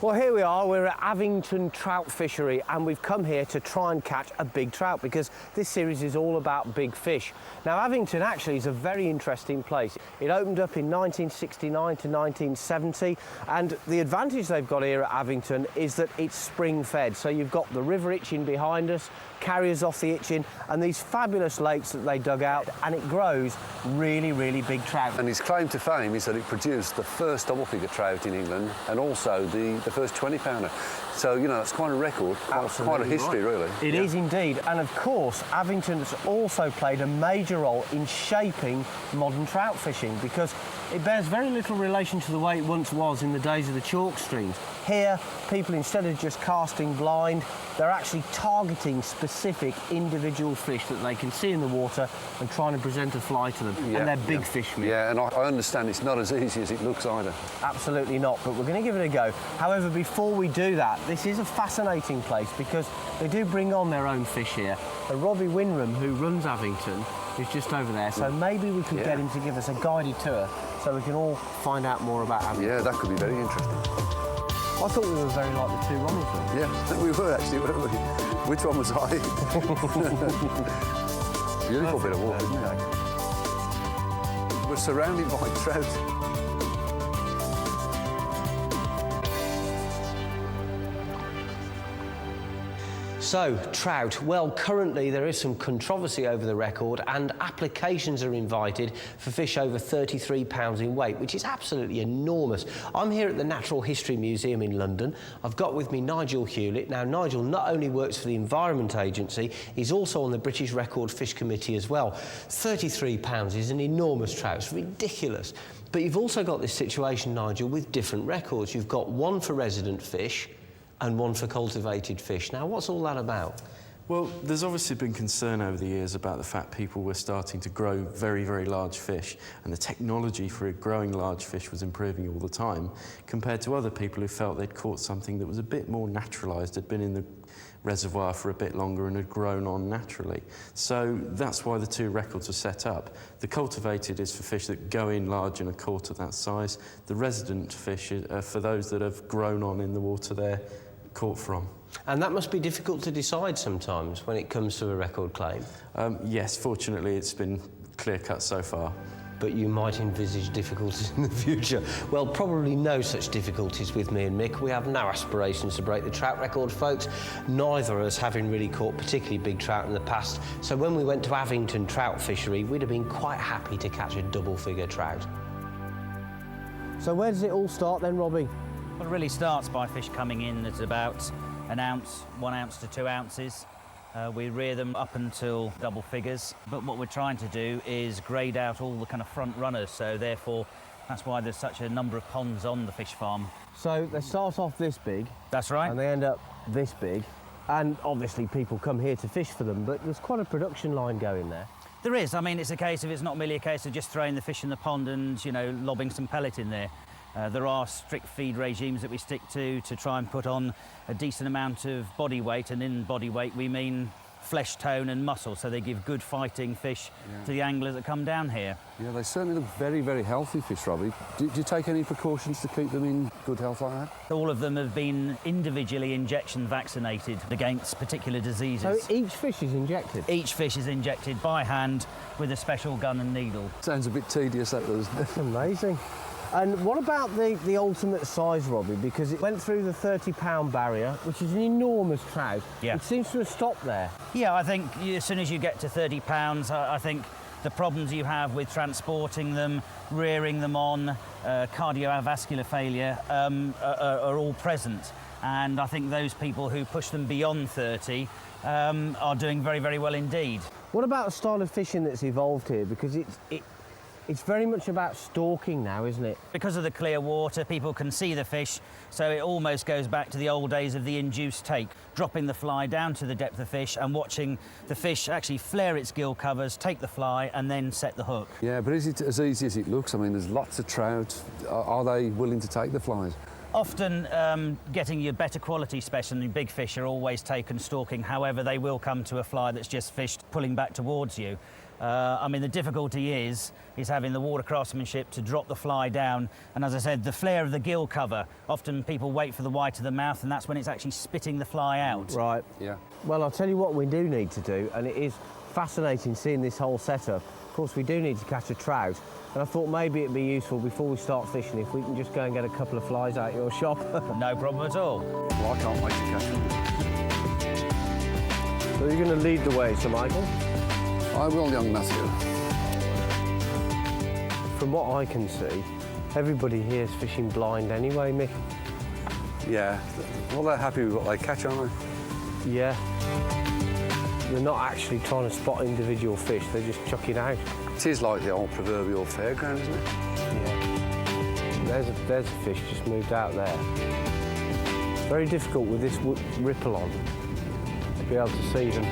Well, here we are, we're at Avington Trout Fishery, and we've come here to try and catch a big trout because this series is all about big fish. Now, Avington actually is a very interesting place. It opened up in 1969 to 1970, and the advantage they've got here at Avington is that it's spring-fed. So you've got the River Itchen behind us, carriers off the Itchen, and these fabulous lakes that they dug out, and it grows really, really big trout. And his claim to fame is that it produced the first double-figure trout in England and also the first 20-pounder. So, you know, that's quite a record, quite a history, really. It is indeed. And, of course, Avington has also played a major role in shaping modern trout fishing because it bears very little relation to the way it once was in the days of the chalk streams. Here, people, instead of just casting blind, they're actually targeting specific individual fish that they can see in the water and trying to present a fly to them. Yeah, and they're big fish, Mick. Yeah, and I understand it's not as easy as it looks either. Absolutely not, but we're going to give it a go. However, before we do that, this is a fascinating place because they do bring on their own fish here. And Robbie Winram, who runs Avington, is just over there, so maybe we could get him to give us a guided tour so we can all find out more about Avington. Yeah, that could be very interesting. I thought we were very like the two Ronnies. Yeah, we were actually, weren't we? Which one was I? Beautiful bit of water, isn't it? We're surrounded by trout. So, trout. Well, currently there is some controversy over the record and applications are invited for fish over 33 pounds in weight, which is absolutely enormous. I'm here at the Natural History Museum in London. I've got with me Nigel Hewlett. Now, Nigel not only works for the Environment Agency, he's also on the British Record Fish Committee as well. 33 pounds is an enormous trout. It's ridiculous. But you've also got this situation, Nigel, with different records. You've got one for resident fish and one for cultivated fish. Now, what's all that about? Well, there's obviously been concern over the years about the fact people were starting to grow very, very large fish, and the technology for growing large fish was improving all the time, compared to other people who felt they'd caught something that was a bit more naturalised, had been in the reservoir for a bit longer and had grown on naturally. So that's why the two records were set up. The cultivated is for fish that go in large and are caught at that size. The resident fish are for those that have grown on in the water they're caught from. And that must be difficult to decide sometimes when it comes to a record claim. Yes, fortunately it's been clear-cut so far. But you might envisage difficulties in the future. Well, probably no such difficulties with me and Mick. We have no aspirations to break the trout record, folks. Neither of us having really caught particularly big trout in the past. So when we went to Avington Trout Fishery, we'd have been quite happy to catch a double-figure trout. So where does it all start then, Robbie? Well, it really starts by fish coming in at about an ounce, 1 ounce to 2 ounces. We rear them up until double figures, but what we're trying to do is grade out all the kind of front runners, so therefore that's why there's such a number of ponds on the fish farm. So they start off this big. That's right. And they end up this big, and obviously people come here to fish for them, but there's quite a production line going there. There is. I mean, it's not merely a case of just throwing the fish in the pond and, you know, lobbing some pellet in there. There are strict feed regimes that we stick to try and put on a decent amount of body weight, and in body weight we mean flesh tone and muscle, so they give good fighting fish to the anglers that come down here. Yeah, they certainly look very, very healthy fish, Robbie. Do you take any precautions to keep them in good health like that? All of them have been individually injection vaccinated against particular diseases. So each fish is injected? Each fish is injected by hand with a special gun and needle. Sounds a bit tedious, that does. That's amazing. And what about the ultimate size, Robbie? Because it went through the 30-pound barrier, which is an enormous trout. Yeah. It seems to have stopped there. Yeah, I think as soon as you get to 30 pounds, I think the problems you have with transporting them, rearing them on, cardiovascular failure are all present. And I think those people who push them beyond 30 are doing very, very well indeed. What about the style of fishing that's evolved here? Because it's very much about stalking now, isn't it? Because of the clear water, people can see the fish, so it almost goes back to the old days of the induced take, dropping the fly down to the depth of fish and watching the fish actually flare its gill covers, take the fly and then set the hook. Yeah, but is it as easy as it looks? I mean, there's lots of trout. Are they willing to take the flies? Often getting your better quality specimen, big fish are always taken stalking. However, they will come to a fly that's just fished pulling back towards you. I mean, the difficulty is having the water craftsmanship to drop the fly down. And as I said, the flare of the gill cover, often people wait for the white of the mouth, and that's when it's actually spitting the fly out. Right. Yeah. Well, I'll tell you what we do need to do, and it is fascinating seeing this whole setup. Of course, we do need to catch a trout, and I thought maybe it'd be useful before we start fishing if we can just go and get a couple of flies out your shop. No problem at all. Well, I can't wait to catch them. So you're going to lead the way, Sir Michael? I will, young Matthew. From what I can see, everybody here is fishing blind anyway, Mick. Yeah. Well, they're happy with what they catch, aren't they? Yeah. They're not actually trying to spot individual fish, they're just chucking out. It is like the old proverbial fairground, isn't it? Yeah. There's a fish just moved out there. It's very difficult with this ripple on to be able to see them.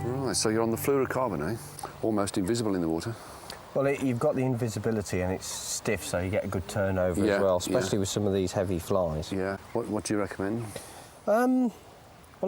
Right, so you're on the fluorocarbon, eh? Almost invisible in the water. Well, you've got the invisibility and it's stiff, so you get a good turnover as well, especially with some of these heavy flies. Yeah. What do you recommend? Well,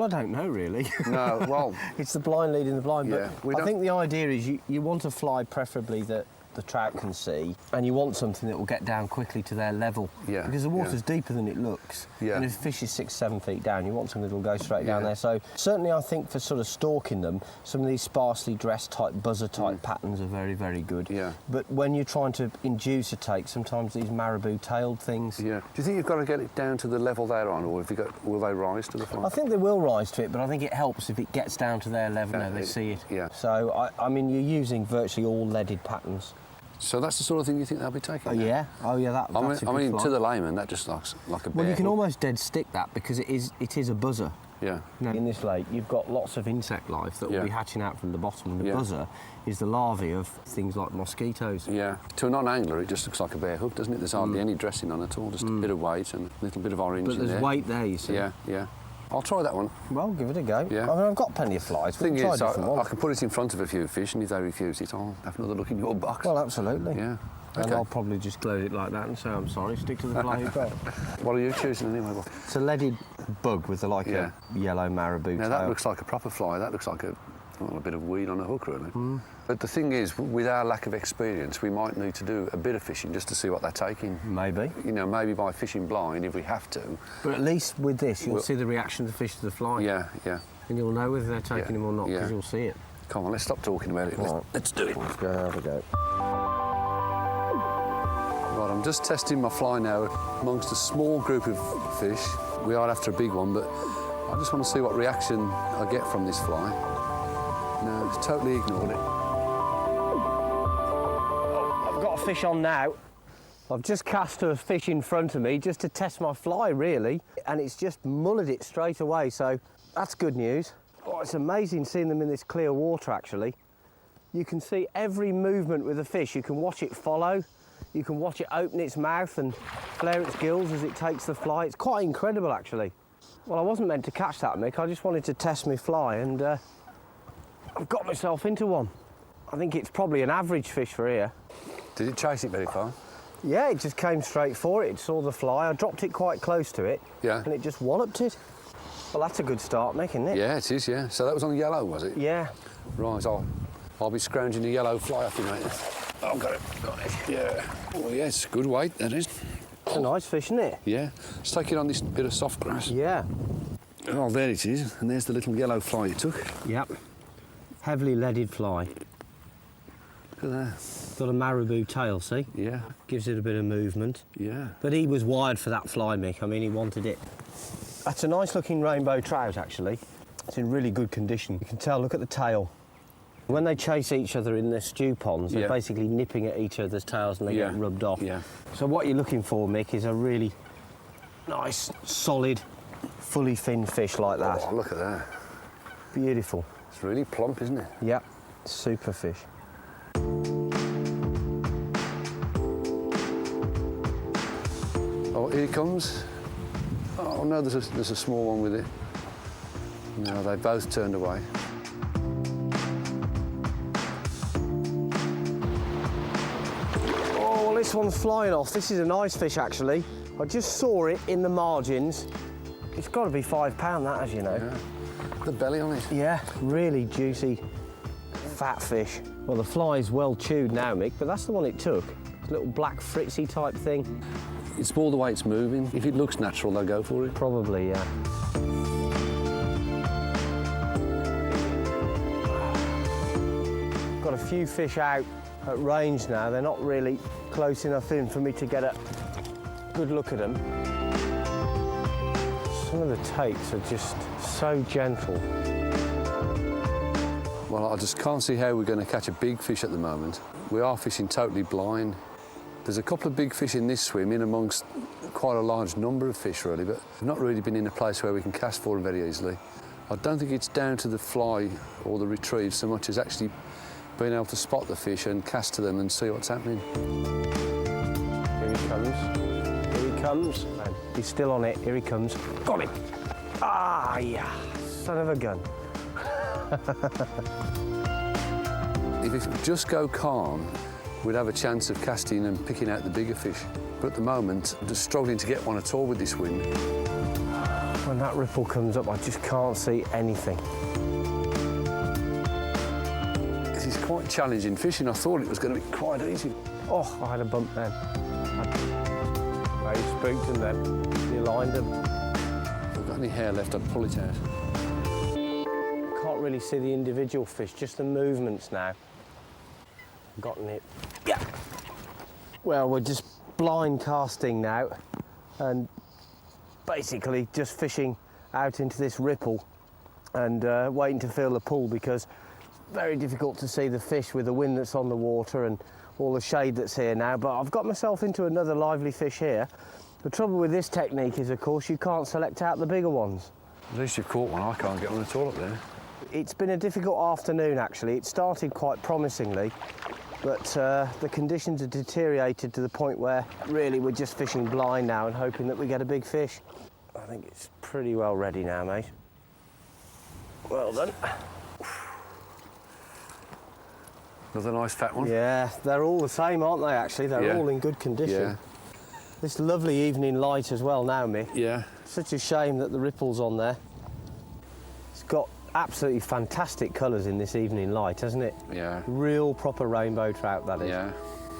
I don't know, really. No, well... It's the blind leading the blind, Yeah, but I think the idea is you want a fly preferably that the trout can see, and you want something that will get down quickly to their level. Yeah, Because the water's deeper than it looks. Yeah. And if the fish is 6-7 feet down, you want something that will go straight down there. So certainly I think for sort of stalking them, some of these sparsely dressed type, buzzer type patterns are very, very good. Yeah. But when you're trying to induce a take, sometimes these marabou tailed things. Yeah. Do you think you've got to get it down to the level they're on, or will they rise to the fly? I think they will rise to it, but I think it helps if it gets down to their level and they see it. Yeah. So, I mean, you're using virtually all leaded patterns. So that's the sort of thing you think they'll be taking? Oh, yeah. Oh, yeah, that's a good I mean, fly. to the layman, that just looks like a bear Well, you can hook. almost dead stick that because it is a buzzer. Yeah. Now, in this lake, you've got lots of insect life that will be hatching out from the bottom, and the buzzer is the larvae of things like mosquitoes. Yeah. To a non-angler, it just looks like a bear hook, doesn't it? There's hardly any dressing on at all, just a bit of weight and a little bit of orange But in there's there. weight there, you see. Yeah, yeah. I'll try that one. Well, give it a go. Yeah. I mean, I've got plenty of flies. We Thing can try is, different I ones. can put it in front of a few fish, and if they refuse it, I'll have another look in your box. Well, absolutely. Yeah. And Okay. I'll probably just close it like that and say, I'm sorry, stick to the fly you've got. What are you choosing anyway? Bob? It's a leaded bug with a yellow marabou Now, tail. that looks like a proper fly. That looks like a bit of weed on a hook, really. But the thing is, with our lack of experience, we might need to do a bit of fishing just to see what they're taking. Maybe. You know, maybe by fishing blind, if we have to. But at least with this, you'll see the reaction of the fish to the fly. Yeah, yeah. And you'll know whether they're taking him or not, because you'll see it. Come on, let's stop talking about it. Right. Let's do it. Let's go have a go. Right, I'm just testing my fly now amongst a small group of fish. We are after a big one, but I just want to see what reaction I get from this fly. No, it's totally ignored it. I've got a fish on now. I've just cast a fish in front of me just to test my fly, really, and it's just mullered it straight away, so that's good news. Oh, it's amazing seeing them in this clear water, actually. You can see every movement with the fish. You can watch it follow. You can watch it open its mouth and flare its gills as it takes the fly. It's quite incredible, actually. Well, I wasn't meant to catch that, Mick. I just wanted to test my fly, and I've got myself into one. I think it's probably an average fish for here. Did it chase it very far? Yeah, it just came straight for it. It saw the fly. I dropped it quite close to it. Yeah. And it just walloped it. Well, that's a good start, Mick, isn't it? Yeah, it is, yeah. So that was on yellow, was it? Yeah. Right, I'll be scrounging a yellow fly off you, mate. Oh, got it. Yeah. Oh, yeah, it's good weight, that is. It's a nice fish, isn't it? Yeah. Let's take it on this bit of soft grass. Yeah. Oh, there it is. And there's the little yellow fly you took. Yep. Heavily leaded fly. Look at that. Got a marabou tail, see? Yeah. Gives it a bit of movement. Yeah. But he was wired for that fly, Mick. I mean, he wanted it. That's a nice looking rainbow trout, actually. It's in really good condition. You can tell, look at the tail. When they chase each other in their stew ponds, they're basically nipping at each other's tails and they get rubbed off. Yeah. So what you're looking for, Mick, is a really nice, solid, fully finned fish like that. Oh, look at that. Beautiful. It's really plump, isn't it? Yep, super fish. Oh, here it comes. Oh, no, there's a small one with it. No, they both turned away. Oh, well, this one's flying off. This is a nice fish, actually. I just saw it in the margins. It's got to be £5, that, as you know. Yeah. The belly on it. Yeah, really juicy, fat fish. Well, the fly is well chewed now, Mick, but that's the one it took. It's a little black fritzy type thing. It's more the way it's moving. If it looks natural, they'll go for it. Probably, yeah. Got a few fish out at range now. They're not really close enough in for me to get a good look at them. Some of the takes are just so gentle. Well, I just can't see how we're going to catch a big fish at the moment. We are fishing totally blind. There's a couple of big fish in this swim in amongst quite a large number of fish, really, but we've not really been in a place where we can cast for them very easily. I don't think it's down to the fly or the retrieve so much as actually being able to spot the fish and cast to them and see what's happening. Here he comes. Here he comes. He's still on it. Here he comes. Got him. Ah, yeah. Son of a gun. If it would just go calm, we'd have a chance of casting and picking out the bigger fish. But at the moment, I'm just struggling to get one at all with this wind. When that ripple comes up, I just can't see anything. This is quite challenging fishing. I thought it was going to be quite easy. Oh, I had a bump then. I spooked him then. He lined him. If I've got any hair left, I'd pull it out. Can't really see the individual fish, just the movements now. Gotten it. Yeah. Well, we're just blind casting now and basically just fishing out into this ripple and waiting to feel the pull, because it's very difficult to see the fish with the wind that's on the water and all the shade that's here now. But I've got myself into another lively fish here. The trouble with this technique is, of course, you can't select out the bigger ones. At least you've caught one. I can't get one at all up there. It's been a difficult afternoon, actually. It started quite promisingly, but the conditions have deteriorated to the point where really we're just fishing blind now and hoping that we get a big fish. I think it's pretty well ready now, mate. Well done. Another nice fat one. Yeah, they're all the same, aren't they, actually? They're all in good condition. Yeah. This lovely evening light as well now, Mick. Yeah. Such a shame that the ripple's on there. It's got absolutely fantastic colours in this evening light, hasn't it? Yeah. Real proper rainbow trout, that is. Yeah.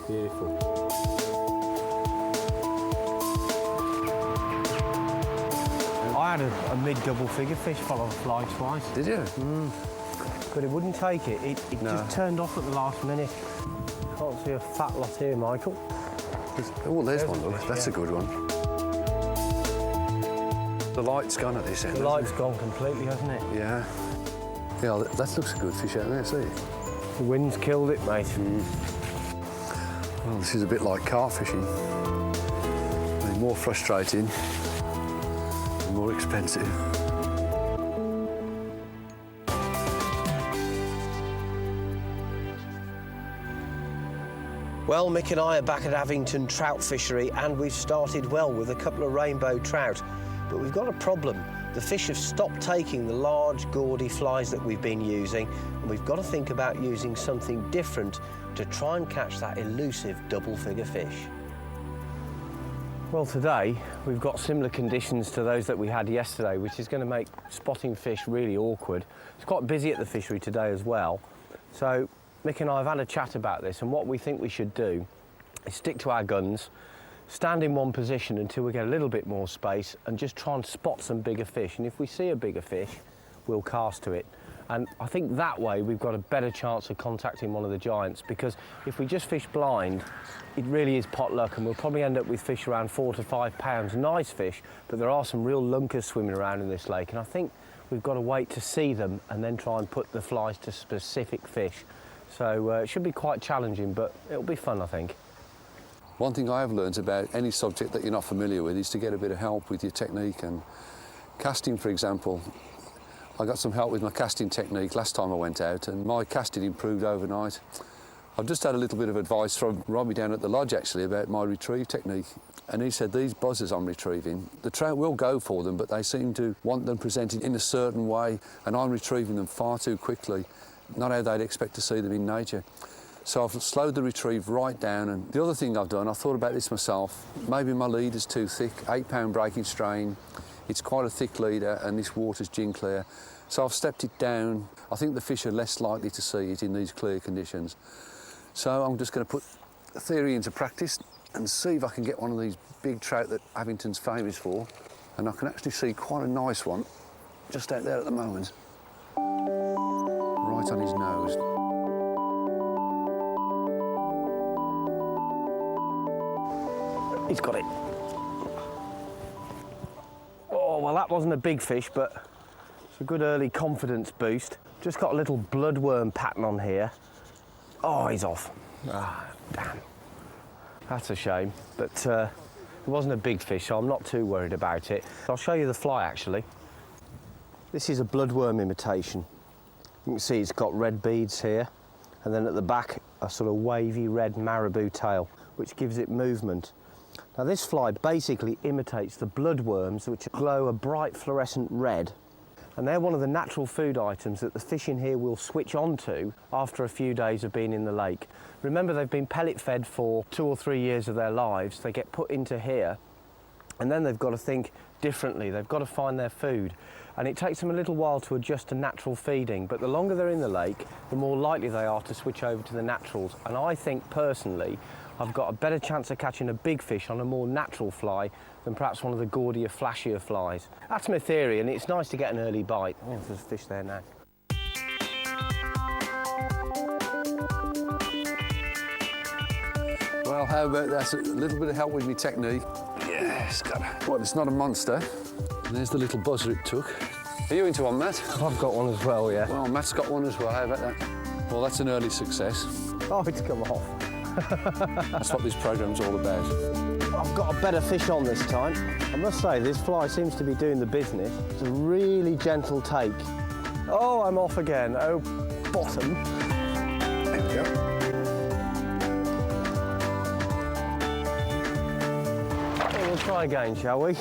Beautiful. I had a mid-double figure fish follow a fly twice. Did you? But it wouldn't take it. It just turned off at the last minute. Can't see a fat lot here, Michael. Oh, there's one, look. That's a good one. The light's gone at this end. The light's gone completely, hasn't it? Yeah. Yeah, that looks a good fish out there, see? The wind's killed it, mate. Well, this is a bit like carp fishing. Only more frustrating and more expensive. Well, Mick and I are back at Avington Trout Fishery, and we've started well with a couple of rainbow trout. But we've got a problem. The fish have stopped taking the large, gaudy flies that we've been using, and we've got to think about using something different to try and catch that elusive double-figure fish. Well, today we've got similar conditions to those that we had yesterday, which is going to make spotting fish really awkward. It's quite busy at the fishery today as well. So Mick and I have had a chat about this, and what we think we should do is stick to our guns, stand in one position until we get a little bit more space and just try and spot some bigger fish. And if we see a bigger fish, we'll cast to it. And I think that way we've got a better chance of contacting one of the giants, because if we just fish blind, it really is pot luck, and we'll probably end up with fish around 4 to 5 pounds. Nice fish, but there are some real lunkers swimming around in this lake, and I think we've got to wait to see them and then try and put the flies to specific fish. So it should be quite challenging, but it'll be fun, I think. One thing I have learned about any subject that you're not familiar with is to get a bit of help with your technique. And casting, for example, I got some help with my casting technique last time I went out, and my casting improved overnight. I've just had a little bit of advice from Robbie down at the lodge, actually, about my retrieve technique. And he said these buzzers I'm retrieving, the trout will go for them, but they seem to want them presented in a certain way, and I'm retrieving them far too quickly, not how they'd expect to see them in nature. So I've slowed the retrieve right down. And the other thing I've done, I thought about this myself, maybe my lead is too thick, 8 pound breaking strain, it's quite a thick leader, and this water's gin clear. So I've stepped it down. I think the fish are less likely to see it in these clear conditions. So I'm just going to put the theory into practice and see if I can get one of these big trout that Abington's famous for. And I can actually see quite a nice one just out there at the moment. Right on his nose. He's got it. Oh, well, that wasn't a big fish, but it's a good early confidence boost. Just got a little bloodworm pattern on here. Oh, he's off. Ah, damn. That's a shame, but it wasn't a big fish, so I'm not too worried about it. I'll show you the fly, actually. This is a bloodworm imitation. You can see it's got red beads here, and then at the back, a sort of wavy red marabou tail, which gives it movement. Now, this fly basically imitates the bloodworms, which glow a bright fluorescent red, and they're one of the natural food items that the fish in here will switch on to after a few days of being in the lake. Remember, they've been pellet fed for 2 or 3 years of their lives. They get put into here, and then they've got to think differently. They've got to find their food, and it takes them a little while to adjust to natural feeding, but the longer they're in the lake, the more likely they are to switch over to the naturals. And I think, personally, I've got a better chance of catching a big fish on a more natural fly than perhaps one of the gaudier, flashier flies. That's my theory, and it's nice to get an early bite. Oh, there's a fish there now. Well, how about that? A little bit of help with my technique. Yeah, it's got a... Well, it's not a monster. And there's the little buzzer it took. Are you into one, Matt? I've got one as well, yeah. Well, Matt's got one as well. How about that? Well, that's an early success. Oh, it's come off. That's what this programme's all about. I've got a better fish on this time. I must say, this fly seems to be doing the business. It's a really gentle take. Oh, I'm off again. Oh, bottom. There we go. Well, we'll try again, shall we?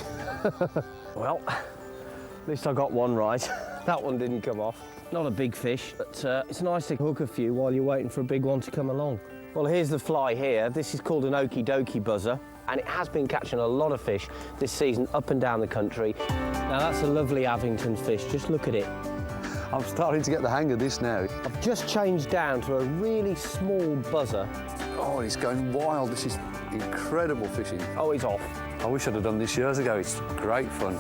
Well, at least I got one right. That one didn't come off. Not a big fish, but it's nice to hook a few while you're waiting for a big one to come along. Well, here's the fly here. This is called an okie dokie buzzer, and it has been catching a lot of fish this season up and down the country. Now, that's a lovely Abington fish. Just look at it. I'm starting to get the hang of this now. I've just changed down to a really small buzzer. Oh, he's going wild. This is incredible fishing. Oh, he's off. I wish I'd have done this years ago. It's great fun.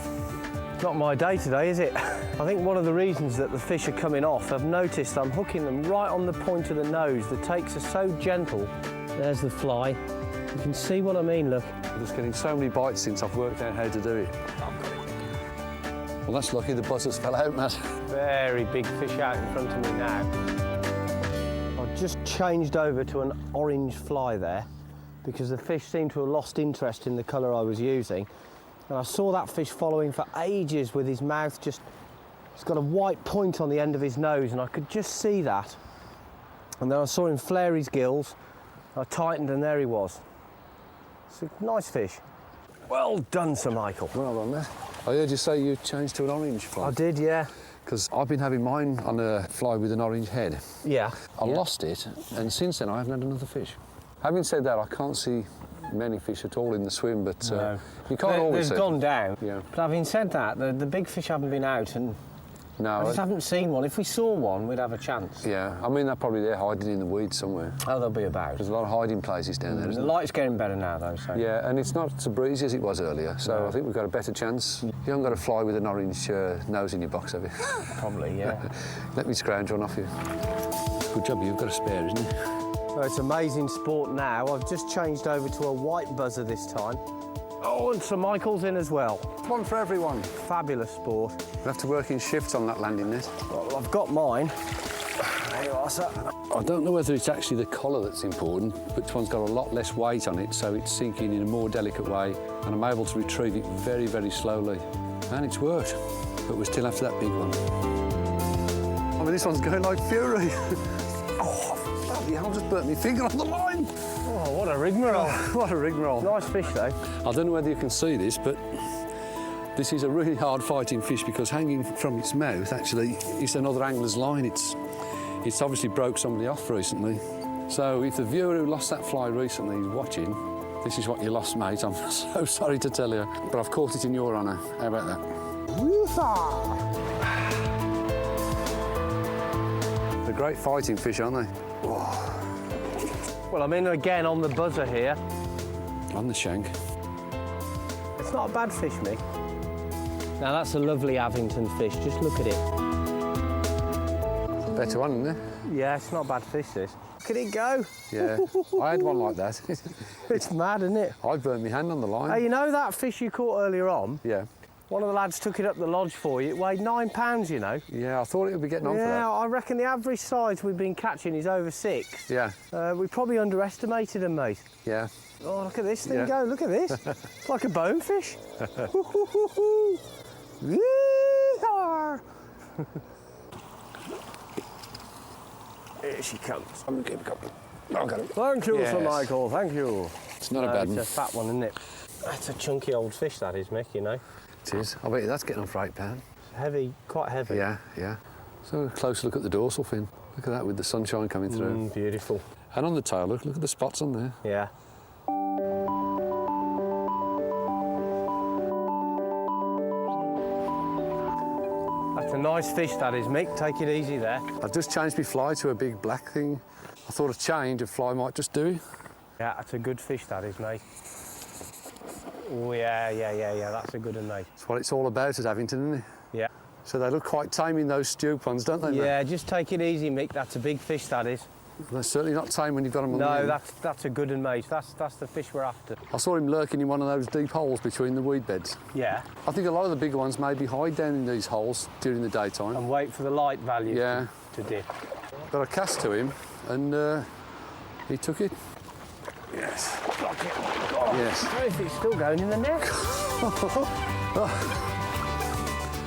Not my day today, is it? I think one of the reasons that the fish are coming off, I've noticed I'm hooking them right on the point of the nose. The takes are so gentle. There's the fly. You can see what I mean, look. I'm just getting so many bites since I've worked out how to do it. Well, that's lucky the buzzers fell out, Matt. Very big fish out in front of me now. I've just changed over to an orange fly there because the fish seemed to have lost interest in the colour I was using. And I saw that fish following for ages with his mouth just... He's got a white point on the end of his nose, and I could just see that. And then I saw him flare his gills. I tightened, and there he was. It's a nice fish. Well done, Sir Michael. Well done, Matt. I heard you say you changed to an orange fly. I did, yeah. Because I've been having mine on a fly with an orange head. Yeah. I lost it, and since then I haven't had another fish. Having said that, I can't see many fish at all in the swim, but No. you can't always see. They've gone down. Yeah. But having said that, the big fish haven't been out, and No. I just haven't seen one. If we saw one, we'd have a chance. Yeah, I mean, they're probably there hiding in the weeds somewhere. Oh, they'll be about. There's a lot of hiding places down there, The isn't there? light's getting better now, though, so... Yeah, and it's not so breezy as it was earlier, so No. I think we've got a better chance. You haven't got a fly with an orange nose in your box, have you? Probably, yeah. Let me scrounge one off you. Good job, you've got a spare, isn't it? Well, it's amazing sport now. I've just changed over to a white buzzer this time. Oh, and Sir Michael's in as well. One for everyone. Fabulous sport. We'll have to work in shifts on that landing net. Well, I've got mine. There you are, sir. I don't know whether it's actually the collar that's important, but this one's got a lot less weight on it, so it's sinking in a more delicate way, and I'm able to retrieve it very, very slowly. And it's worked, but we're still after that big one. I mean, this one's going like fury. Oh, bloody hell, just burnt my finger on the line. Oh, what a rigmarole. What a rigmarole. Nice fish, though. I don't know whether you can see this, but this is a really hard fighting fish because hanging from its mouth, actually, is another angler's line. It's obviously broke somebody off recently. So if the viewer who lost that fly recently is watching, this is what you lost, mate. I'm so sorry to tell you, but I've caught it in your honour. How about that? Woo-ha! They're great fighting fish, aren't they? Well, I'm in again on the buzzer here. On the shank. It's not a bad fish, Mick. Now, that's a lovely Avington fish. Just look at it. Better one, isn't it? Yeah, it's not a bad fish, this. Look at it go. Yeah, I had one like that. It's mad, isn't it? I burned my hand on the line. Hey, you know that fish you caught earlier on? Yeah. One of the lads took it up the lodge for you. It weighed 9 pounds, you know. Yeah, I thought it would be getting on for Yeah, that. I reckon the average size we've been catching is over 6. Yeah, We probably underestimated them, mate. yeah. Oh, look at this thing Yeah. go. Look at this. It's like a bonefish. Yee-haw. Here she comes. I'm gonna keep it coming. I'll get it. Thank you, Sir Yes. Michael. Thank you. It's not a bad one. It's a fat one, isn't it? That's a chunky old fish, that is, Mick, you know. It is. I bet you that's getting on for £8. Heavy, quite heavy. Yeah, yeah. So a closer look at the dorsal fin. Look at that with the sunshine coming through. Beautiful. And on the tail, look at the spots on there. Yeah. That's a nice fish, that is, Mick. Take it easy there. I've just changed my fly to a big black thing. I thought a change of fly might just do. Yeah, that's a good fish, that is, mate. Oh, yeah. That's a good one, mate. That's what it's all about at Avington, isn't it? Yeah. So they look quite tame in those stew ponds, don't they, mate? Yeah, just take it easy, Mick. That's a big fish, that is. They're certainly not tame when you've got them on the No, end. that's a good one, mate. That's the fish we're after. I saw him lurking in one of those deep holes between the weed beds. Yeah. I think a lot of the bigger ones maybe hide down in these holes during the daytime. And wait for the light value Yeah. to dip. But I cast to him and he took it. Yes. Yes. I if it's still going in the net.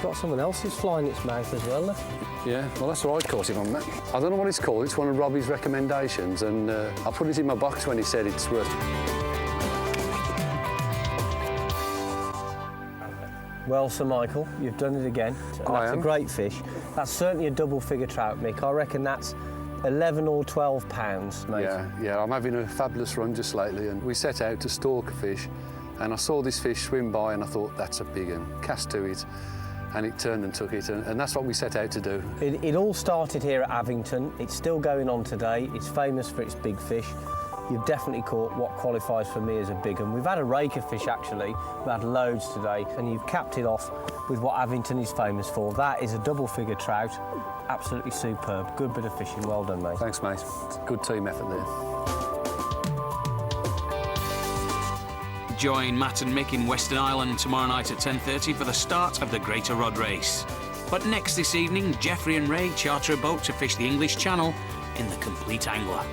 Got someone else's fly in its mouth as well. Look. Yeah, well, that's what I caught him on, Matt. I don't know what it's called. It's one of Robbie's recommendations, and I put it in my box when he said it's worth. Well, Sir Michael, you've done it again. And that's a great fish. That's certainly a double-figure trout, Mick. I reckon that's 11 or 12 pounds, mate. Yeah, I'm having a fabulous run just lately, and we set out to stalk a fish, and I saw this fish swim by, and I thought, that's a big one. Cast to it, and it turned and took it, and that's what we set out to do. It all started here at Avington. It's still going on today. It's famous for its big fish. You've definitely caught what qualifies for me as a big one. We've had a rake of fish, actually. We've had loads today, and you've capped it off with what Avington is famous for. That is a double-figure trout. Absolutely superb. Good bit of fishing. Well done, mate. Thanks, mate. It's a good team effort there. Join Matt and Mick in Western Island tomorrow night at 10:30 for the start of the Greater Rod Race. But next this evening, Geoffrey and Ray charter a boat to fish the English Channel in the Complete Angler.